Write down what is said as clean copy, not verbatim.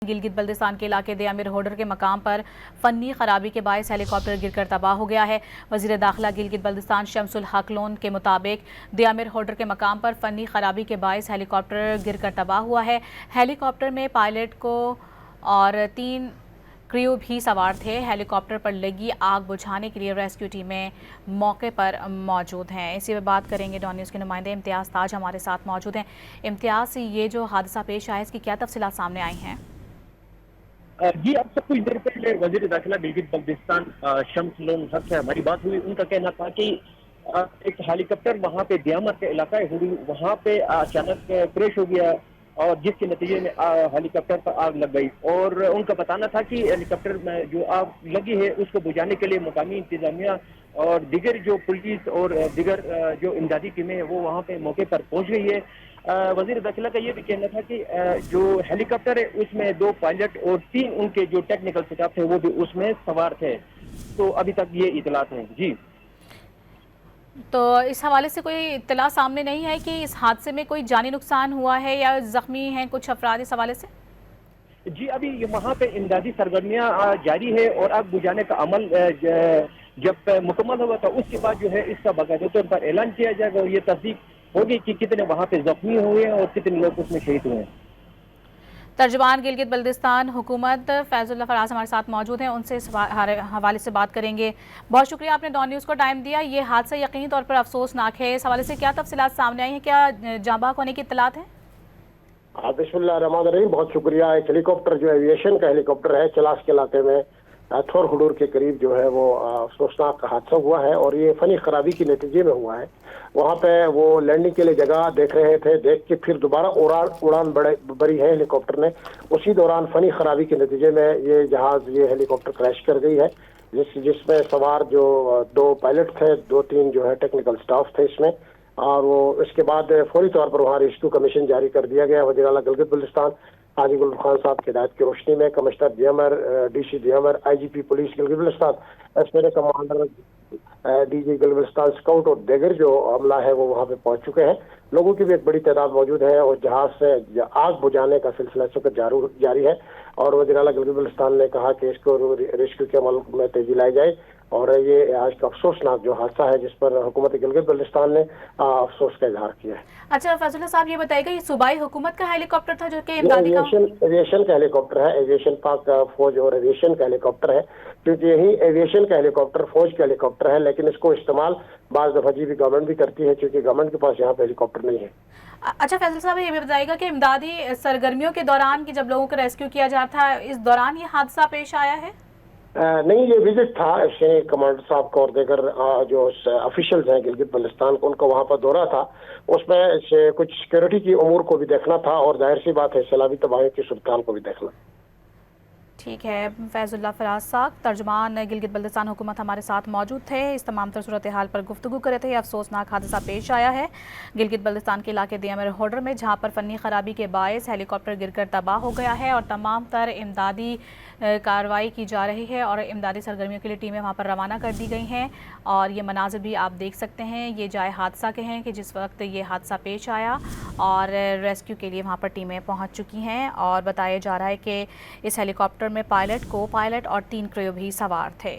گلگت بلتستان کے علاقے دیامر ہورڈر کے مقام پر فنی خرابی کے باعث ہیلی کاپٹر گر کر تباہ ہو گیا ہے۔ وزیر داخلہ گلگت بلتستان شمس الحق لون کے مطابق دیامر ہورڈر کے مقام پر فنی خرابی کے باعث ہیلی کاپٹر گر کر تباہ ہوا ہے۔ ہیلی کاپٹر میں پائلٹ کو اور 3 کریو بھی سوار تھے۔ ہیلی کاپٹر پر لگی آگ بجھانے کے لیے ریسکیو ٹیمیں موقع پر موجود ہیں۔ اسی پر بات کریں گے ڈان نیوز کے نمائندے امتیاز تاج ہمارے ساتھ موجود ہیں۔ امتیاز، یہ جو حادثہ پیش آیا اس کی کیا تفصیلات سامنے آئی ہیں؟ جی، اب سے کچھ دیر پہلے وزیر داخلہ گلگت بلتستان شمس لون حق سے ہماری بات ہوئی۔ ان کا کہنا تھا کہ ایک ہیلی کاپٹر وہاں پہ دیامر کے علاقہ وہاں پہ اچانک کریش ہو گیا اور جس کے نتیجے میں ہیلی کاپٹر پر آگ لگ گئی، اور ان کا بتانا تھا کہ ہیلی کاپٹر میں جو آگ لگی ہے اس کو بجھانے کے لیے مقامی انتظامیہ اور دیگر جو پولیس اور دیگر جو امدادی ٹیمیں ہیں وہ وہاں پہ موقع پر پہنچ گئی ہے۔ وزیر داخلہ کا یہ بھی کہنا تھا کہ جو ہیلی کاپٹر ہے اس میں 2 پائلٹ اور 3 ان کے جو ٹیکنیکل سٹاف تھے وہ بھی اس میں سوار تھے۔ تو ابھی تک یہ اطلاعات ہیں۔ جی، تو اس حوالے سے کوئی اطلاع سامنے نہیں ہے کہ اس حادثے میں کوئی جانی نقصان ہوا ہے یا زخمی ہیں کچھ افراد اس حوالے سے؟ جی، ابھی وہاں پہ امدادی سرگرمیاں جاری ہے اور آگ بجھانے کا عمل جب مکمل ہوگا تو اس کے بعد جو ہے اس کا باقاعدہ طور پر اعلان کیا جائے گا اور یہ تصدیق ہوگی کہ کتنے وہاں پہ زخمی ہوئے ہیں اور کتنے لوگ اس میں شہید ہوئے ہیں۔ ترجمان گلگت بلتستان حکومت فیض اللہ فراز ہمارے ساتھ موجود ہیں، ان سے اس حوالے سے بات کریں گے۔ بہت شکریہ آپ نے ڈان نیوز کو ٹائم دیا۔ یہ حادثہ یقینی طور پر افسوسناک ہے، اس حوالے سے کیا تفصیلات سامنے آئی ہیں؟ کیا جاں بحق ہونے کی اطلاعات ہیں؟ بسم اللہ الرحمن الرحیم، بہت شکریہ۔ ایک ہیلی کاپٹر جو ایویشن کا ہیلی کاپٹر ہے، چلاس کے علاقے میں تھور خڈور کے قریب جو ہے وہ افسوسناک حادثہ ہوا ہے اور یہ فنی خرابی کے نتیجے میں ہوا ہے۔ وہاں پہ وہ لینڈنگ کے لیے جگہ دیکھ رہے تھے، دیکھ کے پھر دوبارہ اڑان بری ہے ہیلی کاپٹر نے۔ اسی دوران فنی خرابی کے نتیجے میں یہ ہیلی کاپٹر کریش کر گئی ہے، جس میں سوار جو 2 پائلٹ تھے، 2-3 جو ہے ٹیکنیکل سٹاف تھے اس میں، اور وہ اس کے بعد فوری طور پر وہاں ریسکیو کمیشن جاری کر دیا گیا۔ وزیر اعلیٰ گلگت بلتستان حاجی گل خان صاحب کی ہدایت کی روشنی میں commissioner Diamer, D C Diamer, I G P police Gilgit Baltistan, S P commander D G Gilgit Baltistan scout اور دیگر جو عملہ ہے وہ وہاں پہ پہنچ چکے ہیں۔ لوگوں کی بھی ایک بڑی تعداد موجود ہے اور جہاز سے آگ بجھانے کا سلسلہ اس وقت جاری ہے، اور وزیر اعلیٰ گلگت بلتستان نے کہا کہ اس کو ریسکیو کے عمل میں تیزی لائی جائے، اور یہ آج کا افسوسناک جو حادثہ ہے جس پر حکومت گلگت بلتستان نے افسوس کا اظہار کیا ہے۔ اچھا فیض اللہ صاحب، یہ بتائیے گا یہ صوبائی حکومت کا ہیلی کاپٹر تھا جو کہ امدادی کا ایویشن کا ہیلی کاپٹر ہے، ایویشن پاک فوج اور ایویشن کا ہیلی کاپٹر ہے، کیونکہ یہی ایویشن کا ہیلی کاپٹر فوج کا ہیلی کاپٹر ہے، لیکن اس کو استعمال بعض دفعہ بھی گورنمنٹ بھی کرتی ہے کیونکہ گورنمنٹ کے پاس یہاں پہ ہیلی کاپٹر نہیں ہے۔ اچھا فیضل صاحب، یہ بھی بتائیے گا کہ امدادی سرگرمیوں کے دوران کہ جب لوگوں کو ریسکیو کیا جاتا ہے اس دوران یہ حادثہ پیش آیا ہے؟ نہیں، یہ وزٹ تھا کمانڈر صاحب کا اور دیگر جو افیشلز ہیں گلگت بلتستان کو، ان کا وہاں پر دورہ تھا، اس میں کچھ سیکورٹی کی امور کو بھی دیکھنا تھا اور ظاہر سی بات ہے سیلابی تباہی کی صورتحال کو بھی دیکھنا۔ ٹھیک ہے، فیض اللہ فراز صاحب ترجمان گلگت بلتستان حکومت ہمارے ساتھ موجود تھے، اس تمام تر صورتحال پر گفتگو کر رہے تھے۔ افسوسناک حادثہ پیش آیا ہے گلگت بلتستان کے علاقے دیامر ہورڈر میں، جہاں پر فنی خرابی کے باعث ہیلی کاپٹر گر کر تباہ ہو گیا ہے اور تمام تر امدادی کارروائی کی جا رہی ہے اور امدادی سرگرمیوں کے لیے ٹیمیں وہاں پر روانہ کر دی گئی ہیں، اور یہ مناظر بھی آپ دیکھ سکتے ہیں۔ یہ جائے حادثہ کے ہیں کہ جس وقت یہ حادثہ پیش آیا اور ریسکیو کے لیے وہاں پر ٹیمیں پہنچ چکی ہیں، اور بتایا جا رہا ہے کہ اس ہیلی کاپٹر میں پائلٹ اور 3 کریو بھی سوار تھے۔